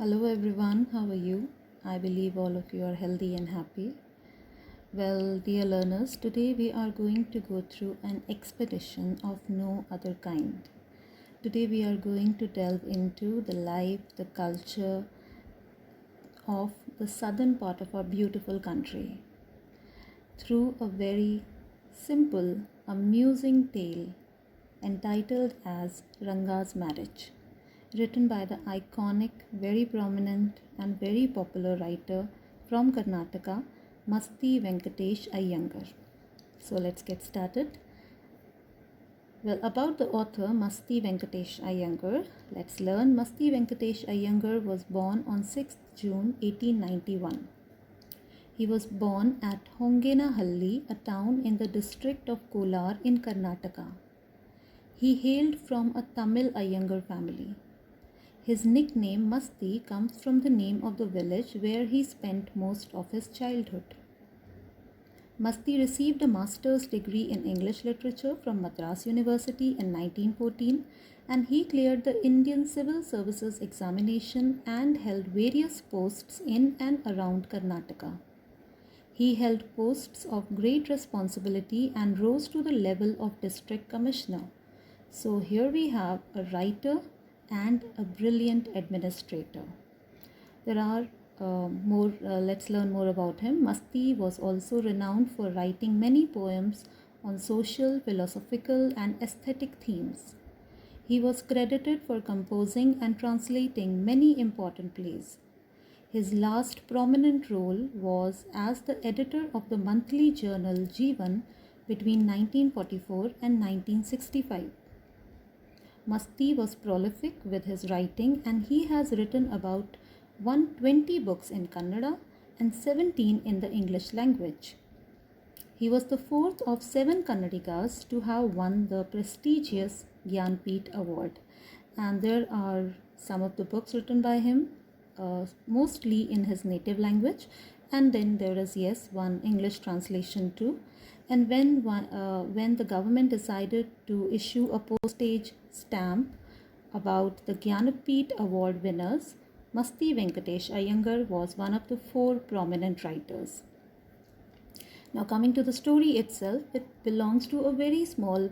Hello everyone, how are you? I believe all of you are healthy and happy. Well, dear learners, today we are going to go through an expedition of no other kind. Today we are going to delve into the life, the culture of the southern part of our beautiful country through a very simple, amusing tale entitled as Ranga's Marriage, written by the iconic, very prominent, and very popular writer from Karnataka, Masti Venkatesh Iyengar. So let's get started. Well, about the author Masti Venkatesh Iyengar, let's learn. Masti Venkatesh Iyengar was born on 6th June 1891. He was born at Hongenahalli, a town in the district of Kolar in Karnataka. He hailed from a Tamil Iyengar family. His nickname Masti comes from the name of the village where he spent most of his childhood. Masti received a master's degree in English literature from Madras University in 1914, and he cleared the Indian Civil Services examination and held various posts in and around Karnataka. He held posts of great responsibility and rose to the level of district commissioner. So here we have a writer and a brilliant administrator. Let's learn more about him. Masti was also renowned for writing many poems on social, philosophical, and aesthetic themes. He was credited for composing and translating many important plays. His last prominent role was as the editor of the monthly journal Jeevan between 1944 and 1965. Masti was prolific with his writing, and he has written about 120 books in Kannada and 17 in the English language. He was the fourth of 7 Kannadigas to have won the prestigious Gyanpith Award. And there are some of the books written by him, mostly in his native language. And then there is, one English translation too. And when the government decided to issue a postage stamp about the Gyanapith Award winners, Masti Venkatesh Iyengar was one of the 4 prominent writers. Now coming to the story itself, it belongs to a very small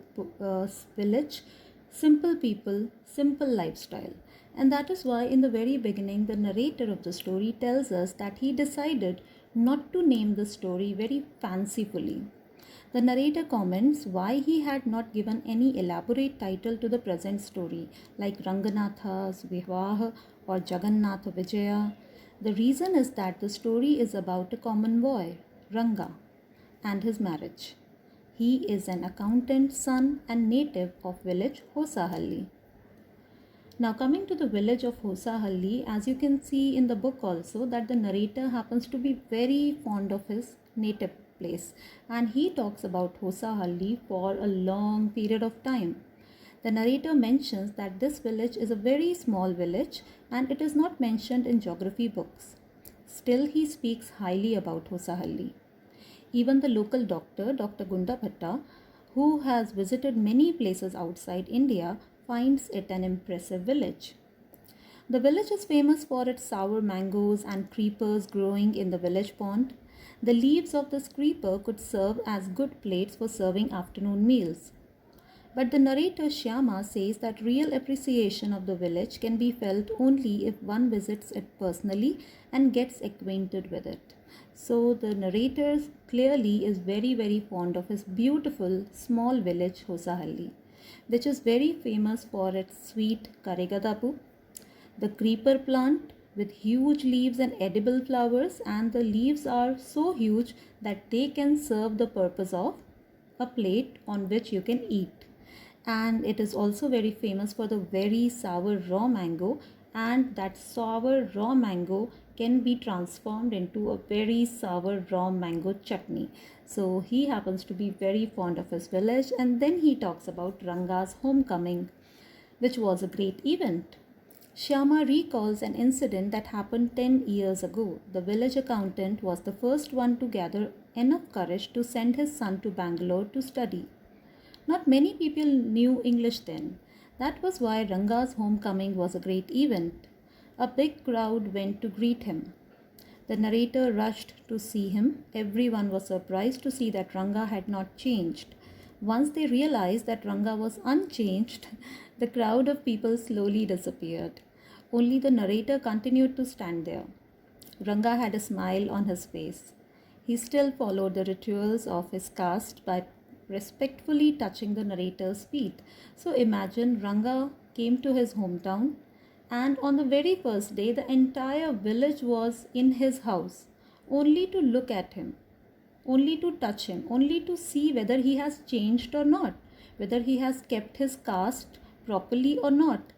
village, simple people, simple lifestyle. And that is why in the very beginning the narrator of the story tells us that he decided not to name the story very fancifully. The narrator comments why he had not given any elaborate title to the present story, like Ranganatha's Vivah or Jagannatha Vijaya. The reason is that the story is about a common boy, Ranga, and his marriage. He is an accountant's son and native of village Hosahalli. Now coming to the village of Hosahalli, as you can see in the book also that the narrator happens to be very fond of his native place, and he talks about Hosahalli for a long period of time. The narrator mentions that this village is a very small village and it is not mentioned in geography books. Still, he speaks highly about Hosahalli. Even the local doctor, Dr. Gunda Bhatta, who has visited many places outside India, finds it an impressive village. The village is famous for its sour mangoes and creepers growing in the village pond. The leaves of this creeper could serve as good plates for serving afternoon meals. But the narrator Shyama says that real appreciation of the village can be felt only if one visits it personally and gets acquainted with it. So the narrator clearly is very, very fond of his beautiful small village Hosahalli, which is very famous for its sweet Karegadapu, the creeper plant with huge leaves and edible flowers, and the leaves are so huge that they can serve the purpose of a plate on which you can eat. And it is also very famous for the very sour raw mango, and that sour raw mango can be transformed into a very sour raw mango chutney. So he happens to be very fond of his village, and then he talks about Ranga's homecoming, which was a great event. Shyama recalls an incident that happened 10 years ago. The village accountant was the first one to gather enough courage to send his son to Bangalore to study. Not many people knew English then. That was why Ranga's homecoming was a great event. A big crowd went to greet him. The narrator rushed to see him. Everyone was surprised to see that Ranga had not changed. Once they realized that Ranga was unchanged, the crowd of people slowly disappeared. Only the narrator continued to stand there. Ranga had a smile on his face. He still followed the rituals of his caste by respectfully touching the narrator's feet. So imagine Ranga came to his hometown, and on the very first day, the entire village was in his house only to look at him, only to touch him, only to see whether he has changed or not, whether he has kept his caste properly or not.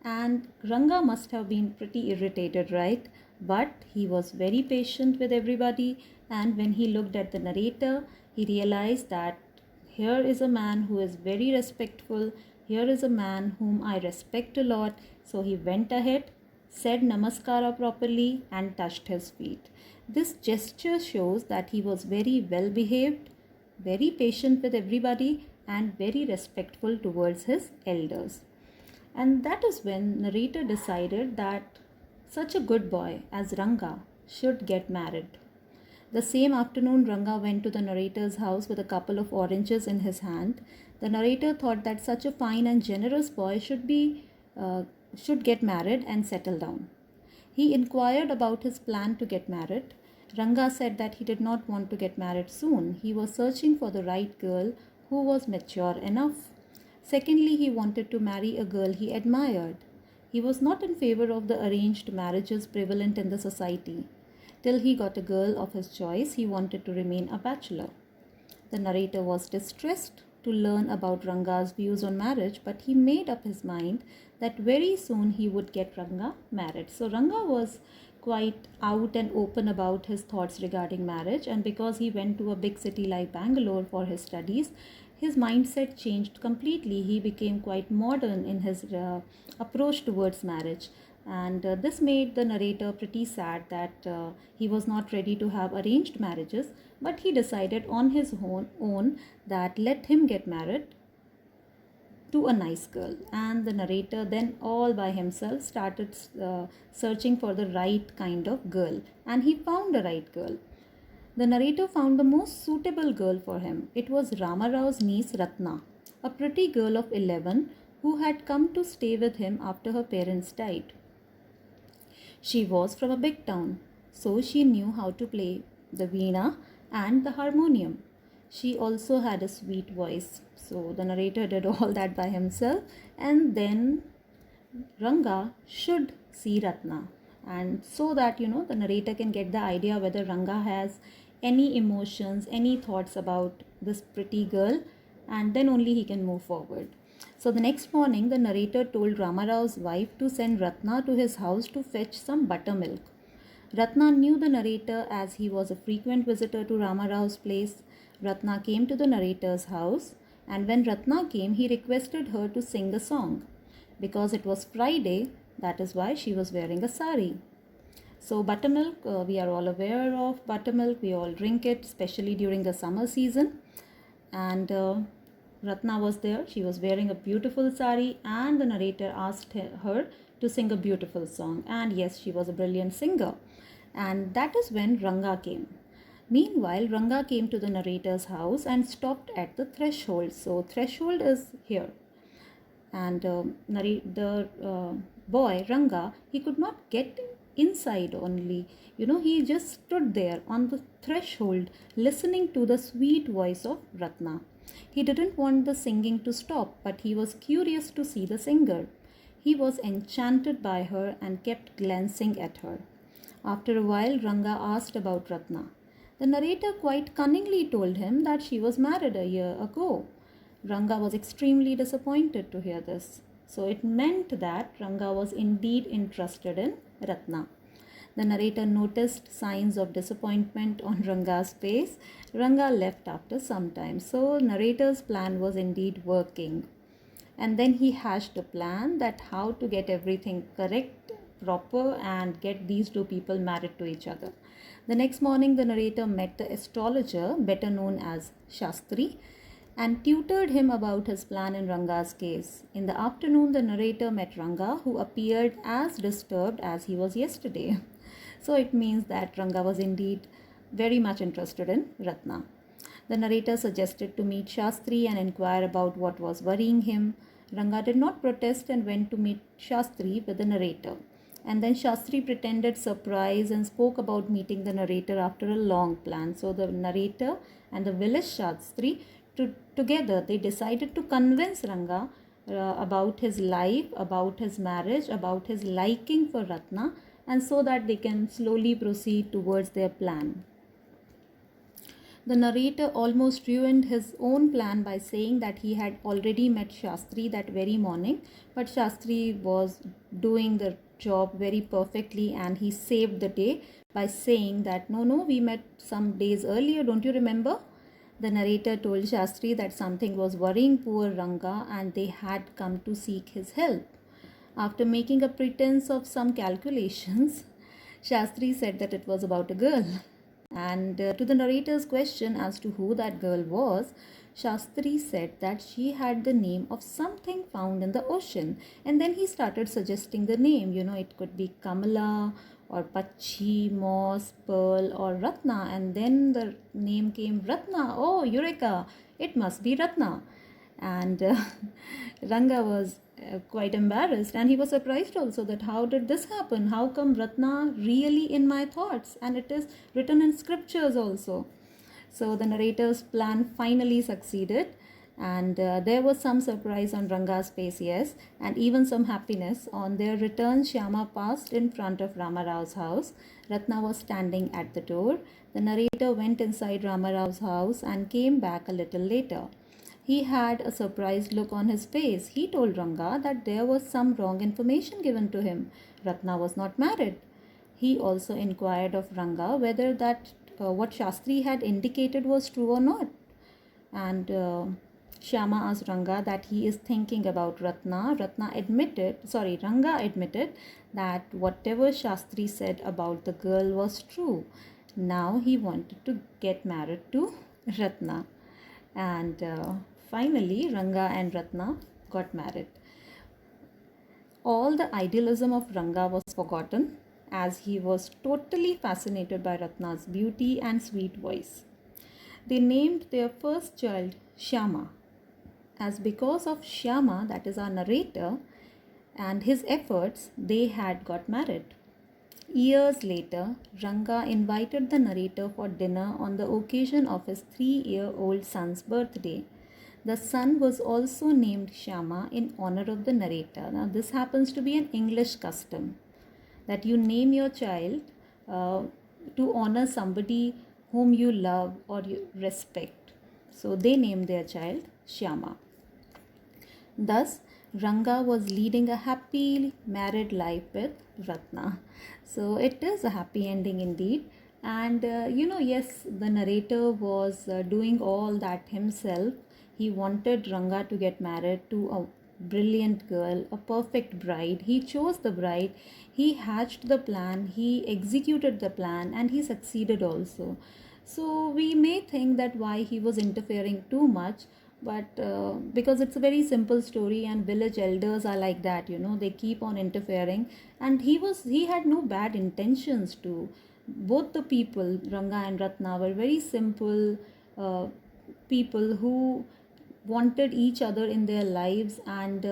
And Ranga must have been pretty irritated, right? But he was very patient with everybody, and when he looked at the narrator, he realized that here is a man who is very respectful, here is a man whom I respect a lot. So he went ahead, said namaskara properly, and touched his feet. This gesture shows that he was very well behaved, very patient with everybody, and very respectful towards his elders. And that is when narrator decided that such a good boy as Ranga should get married. The same afternoon, Ranga went to the narrator's house with a couple of oranges in his hand. The narrator thought that such a fine and generous boy should get married and settle down. He inquired about his plan to get married. Ranga said that he did not want to get married soon. He was searching for the right girl who was mature enough. Secondly, he wanted to marry a girl he admired. He was not in favor of the arranged marriages prevalent in the society. Till he got a girl of his choice, he wanted to remain a bachelor. The narrator was distressed to learn about Ranga's views on marriage, but he made up his mind that very soon he would get Ranga married. So Ranga was quite out and open about his thoughts regarding marriage, and because he went to a big city like Bangalore for his studies, his mindset changed completely. He became quite modern in his approach towards marriage. And this made the narrator pretty sad that he was not ready to have arranged marriages, but he decided on his own that let him get married to a nice girl. And the narrator then all by himself started searching for the right kind of girl, and he found the right girl. The narrator found the most suitable girl for him. It was Ramarao's niece Ratna, a pretty girl of 11 who had come to stay with him after her parents died. She was from a big town, so she knew how to play the veena and the harmonium. She also had a sweet voice, so the narrator did all that by himself, and then Ranga should see Ratna, and so that the narrator can get the idea whether Ranga has any emotions, any thoughts about this pretty girl, and then only he can move forward. So the next morning, the narrator told Ramarao's wife to send Ratna to his house to fetch some buttermilk. Ratna knew the narrator as he was a frequent visitor to Ramarao's place. Ratna came to the narrator's house, and when Ratna came, he requested her to sing the song. Because it was Friday, that is why she was wearing a sari. So buttermilk, we are all aware of buttermilk. We all drink it, especially during the summer season. And Ratna was there. She was wearing a beautiful sari, and the narrator asked her to sing a beautiful song. And yes, she was a brilliant singer. And that is when Ranga came. Meanwhile, Ranga came to the narrator's house and stopped at the threshold. So threshold is here. And the boy, Ranga, he could not get inside only. He just stood there on the threshold listening to the sweet voice of Ratna. He didn't want the singing to stop, but he was curious to see the singer. He was enchanted by her and kept glancing at her. After a while, Ranga asked about Ratna. The narrator quite cunningly told him that she was married a year ago. Ranga was extremely disappointed to hear this. So it meant that Ranga was indeed interested in Ratna. The narrator noticed signs of disappointment on Ranga's face. Ranga left after some time. So narrator's plan was indeed working. And then he hatched a plan that how to get everything correct, proper, and get these two people married to each other. The next morning, the narrator met the astrologer, better known as Shastri. and tutored him about his plan in Ranga's case. In the afternoon, the narrator met Ranga, who appeared as disturbed as he was yesterday. So it means that Ranga was indeed very much interested in Ratna. The narrator suggested to meet Shastri and inquire about what was worrying him. Ranga did not protest and went to meet Shastri with the narrator. And then Shastri pretended surprise and spoke about meeting the narrator after a long plan. So the narrator and the village Shastri together they decided to convince Ranga about his life, about his marriage, about his liking for Ratna, and so that they can slowly proceed towards their plan. The narrator almost ruined his own plan by saying that he had already met Shastri that very morning, but Shastri was doing the job very perfectly and he saved the day by saying that no, we met some days earlier, don't you remember? The narrator told Shastri that something was worrying poor Ranga and they had come to seek his help. After making a pretense of some calculations, Shastri said that it was about a girl. And to the narrator's question as to who that girl was, Shastri said that she had the name of something found in the ocean. And then he started suggesting the name. It could be Kamala or Pachi, Moss, Pearl or Ratna. And then the name came Ratna. Oh, Eureka! It must be Ratna. And Ranga was quite embarrassed and he was surprised also that how did this happen? How come Ratna really in my thoughts? And it is written in scriptures also. So the narrator's plan finally succeeded and there was some surprise on Ranga's face, yes, and even some happiness. On their return, Shyama passed in front of Ramarao's house. Ratna was standing at the door. The narrator went inside Ramarao's house and came back a little later. He had a surprised look on his face. He told Ranga that there was some wrong information given to him. Ratna was not married. He also inquired of Ranga whether that what Shastri had indicated was true or not. And Shyama asked Ranga that he is thinking about Ratna. Ranga admitted that whatever Shastri said about the girl was true. Now he wanted to get married to Ratna. And finally, Ranga and Ratna got married. All the idealism of Ranga was forgotten as he was totally fascinated by Ratna's beauty and sweet voice. They named their first child Shyama, as because of Shyama, that is our narrator, and his efforts, they had got married. Years later, Ranga invited the narrator for dinner on the occasion of his 3-year-old son's birthday. The son was also named Shyama in honor of the narrator. Now, this happens to be an English custom that you name your child to honor somebody whom you love or you respect. So, they named their child Shyama. Thus, Ranga was leading a happy married life with Ratna. So it is a happy ending indeed. And yes, the narrator was doing all that himself. He wanted Ranga to get married to a brilliant girl, a perfect bride. He chose the bride, he hatched the plan, he executed the plan, and he succeeded also. So we may think that why he was interfering too much, but because it's a very simple story and village elders are like that, they keep on interfering, and he had no bad intentions to. Both the people, Ranga and Ratna, were very simple people who wanted each other in their lives, and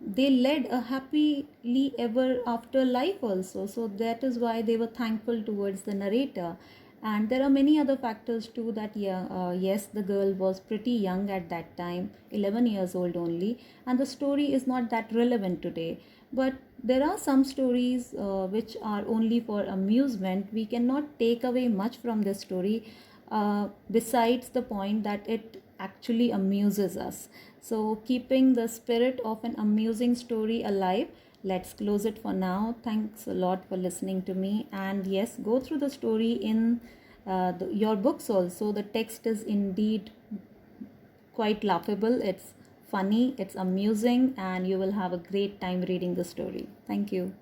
they led a happily ever after life also. So that is why they were thankful towards the narrator. And there are many other factors too that yes, the girl was pretty young at that time, 11 years old only, and the story is not that relevant today. But there are some stories which are only for amusement. We cannot take away much from this story besides the point that it actually amuses us. So keeping the spirit of an amusing story alive, let's close it for now. Thanks a lot for listening to me. And yes, go through the story in your books also. The text is indeed quite laughable. It's funny, it's amusing, and you will have a great time reading the story. Thank you.